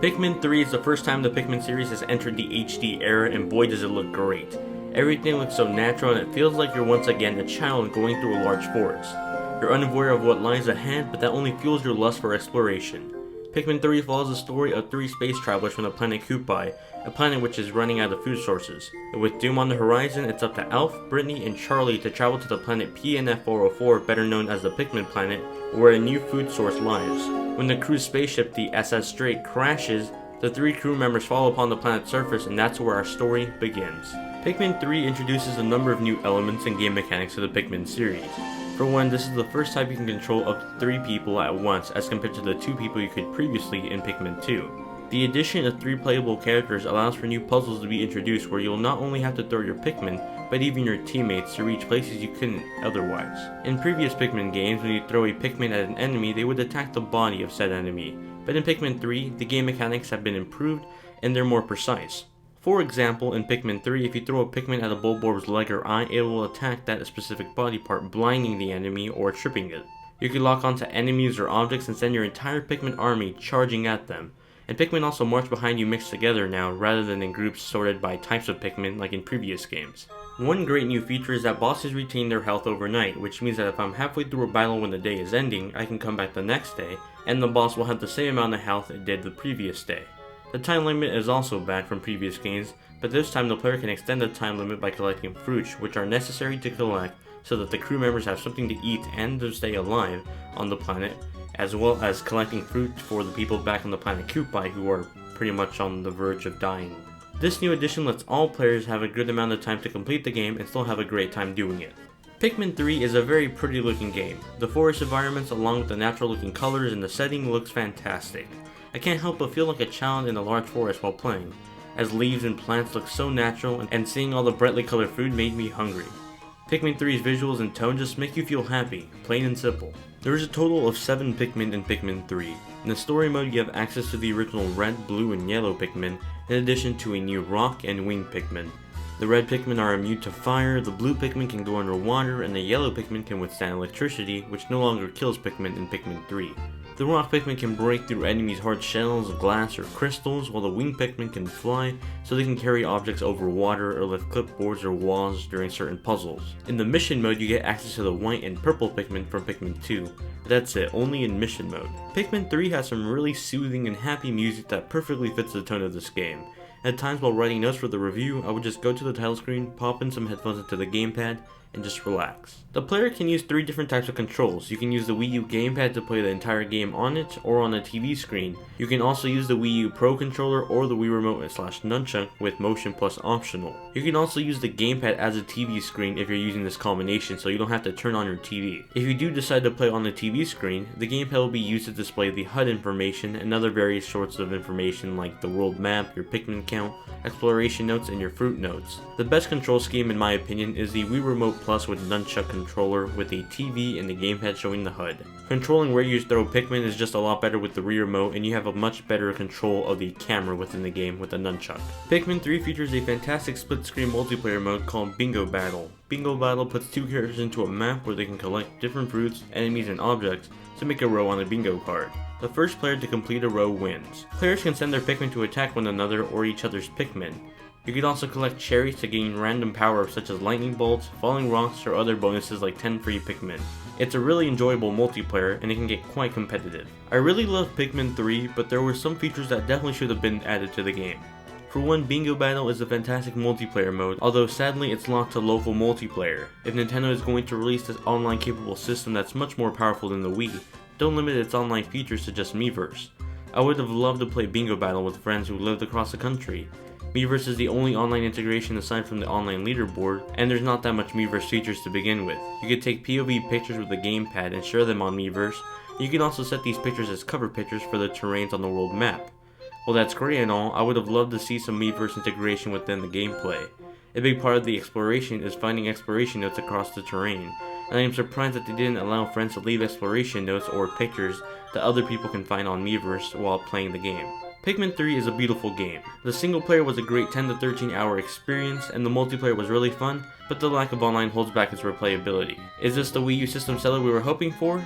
Pikmin 3 is the first time the Pikmin series has entered the HD era, and boy does it look great. Everything looks so natural and it feels like you're once again a child going through a large forest. You're unaware of what lies ahead, but that only fuels your lust for exploration. Pikmin 3 follows the story of 3 space travelers from the planet Koppai, a planet which is running out of food sources. And with doom on the horizon, it's up to Alph, Brittany, and Charlie to travel to the planet PNF-404, better known as the Pikmin planet, where a new food source lies. When the crew's spaceship, the SS Strait, crashes, the 3 crew members fall upon the planet's surface, and that's where our story begins. Pikmin 3 introduces a number of new elements and game mechanics to the Pikmin series. For one, this is the first time you can control up to 3 people at once as compared to the 2 people you could previously in Pikmin 2. The addition of 3 playable characters allows for new puzzles to be introduced where you'll not only have to throw your Pikmin, but even your teammates to reach places you couldn't otherwise. In previous Pikmin games, when you throw a Pikmin at an enemy, they would attack the body of said enemy. But in Pikmin 3, the game mechanics have been improved and they're more precise. For example, in Pikmin 3, if you throw a Pikmin at a Bulborb's leg or eye, it will attack that specific body part, blinding the enemy or tripping it. You can lock onto enemies or objects and send your entire Pikmin army charging at them. And Pikmin also march behind you mixed together now, rather than in groups sorted by types of Pikmin like in previous games. One great new feature is that bosses retain their health overnight, which means that if I'm halfway through a battle when the day is ending, I can come back the next day, and the boss will have the same amount of health it did the previous day. The time limit is also back from previous games, but this time the player can extend the time limit by collecting fruits, which are necessary to collect so that the crew members have something to eat and to stay alive on the planet, as well as collecting fruit for the people back on the planet Koppai who are pretty much on the verge of dying. This new addition lets all players have a good amount of time to complete the game and still have a great time doing it. Pikmin 3 is a very pretty looking game. The forest environments along with the natural looking colors and the setting looks fantastic. I can't help but feel like a child in a large forest while playing, as leaves and plants look so natural, and seeing all the brightly colored food made me hungry. Pikmin 3's visuals and tone just make you feel happy, plain and simple. There is a total of 7 Pikmin in Pikmin 3. In the story mode you have access to the original red, blue, and yellow Pikmin, in addition to a new rock and wing Pikmin. The red Pikmin are immune to fire, the blue Pikmin can go underwater, and the yellow Pikmin can withstand electricity, which no longer kills Pikmin in Pikmin 3. The rock Pikmin can break through enemies' hard shells, glass, or crystals, while the wing Pikmin can fly, so they can carry objects over water or lift clipboards or walls during certain puzzles. In the mission mode, you get access to the white and purple Pikmin from Pikmin 2, but that's it, only in mission mode. Pikmin 3 has some really soothing and happy music that perfectly fits the tone of this game. At times while writing notes for the review, I would just go to the title screen, pop in some headphones into the gamepad, and just relax. The player can use 3 different types of controls. You can use the Wii U gamepad to play the entire game on it or on a TV screen. You can also use the Wii U Pro controller or the Wii Remote / Nunchuck with motion plus optional. You can also use the gamepad as a TV screen if you're using this combination, so you don't have to turn on your TV. If you do decide to play on the TV screen, the gamepad will be used to display the HUD information and other various sorts of information like the world map, your Pikmin count, exploration notes, and your fruit notes. The best control scheme in my opinion is the Wii Remote Plus with Nunchuck controller with a TV and the gamepad showing the HUD. Controlling where you throw Pikmin is just a lot better with the Wii Remote, and you have a much better control of the camera within the game with the Nunchuck. Pikmin 3 features a fantastic split-screen multiplayer mode called Bingo Battle. Bingo Battle puts 2 characters into a map where they can collect different fruits, enemies, and objects to make a row on a bingo card. The first player to complete a row wins. Players can send their Pikmin to attack one another or each other's Pikmin. You can also collect cherries to gain random power-ups such as lightning bolts, falling rocks, or other bonuses like 10 free Pikmin. It's a really enjoyable multiplayer and it can get quite competitive. I really love Pikmin 3, but there were some features that definitely should have been added to the game. For one, Bingo Battle is a fantastic multiplayer mode, although sadly it's locked to local multiplayer. If Nintendo is going to release this online capable system that's much more powerful than the Wii, don't limit its online features to just Miiverse. I would have loved to play Bingo Battle with friends who lived across the country. Miiverse is the only online integration aside from the online leaderboard, and there's not that much Miiverse features to begin with. You can take POV pictures with the gamepad and share them on Miiverse. You can also set these pictures as cover pictures for the terrains on the world map. While that's great and all, I would have loved to see some Miiverse integration within the gameplay. A big part of the exploration is finding exploration notes across the terrain, and I am surprised that they didn't allow friends to leave exploration notes or pictures that other people can find on Miiverse while playing the game. Pikmin 3 is a beautiful game. The single player was a great 10 to 13 hour experience, and the multiplayer was really fun, but the lack of online holds back its replayability. Is this the Wii U system seller we were hoping for?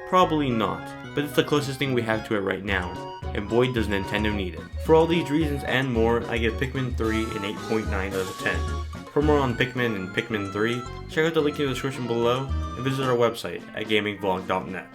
Probably not, but it's the closest thing we have to it right now. and boy does Nintendo need it. For all these reasons and more, I give Pikmin 3 an 8.9 out of 10. For more on Pikmin and Pikmin 3, check out the link in the description below and visit our website at gamingvlog.net.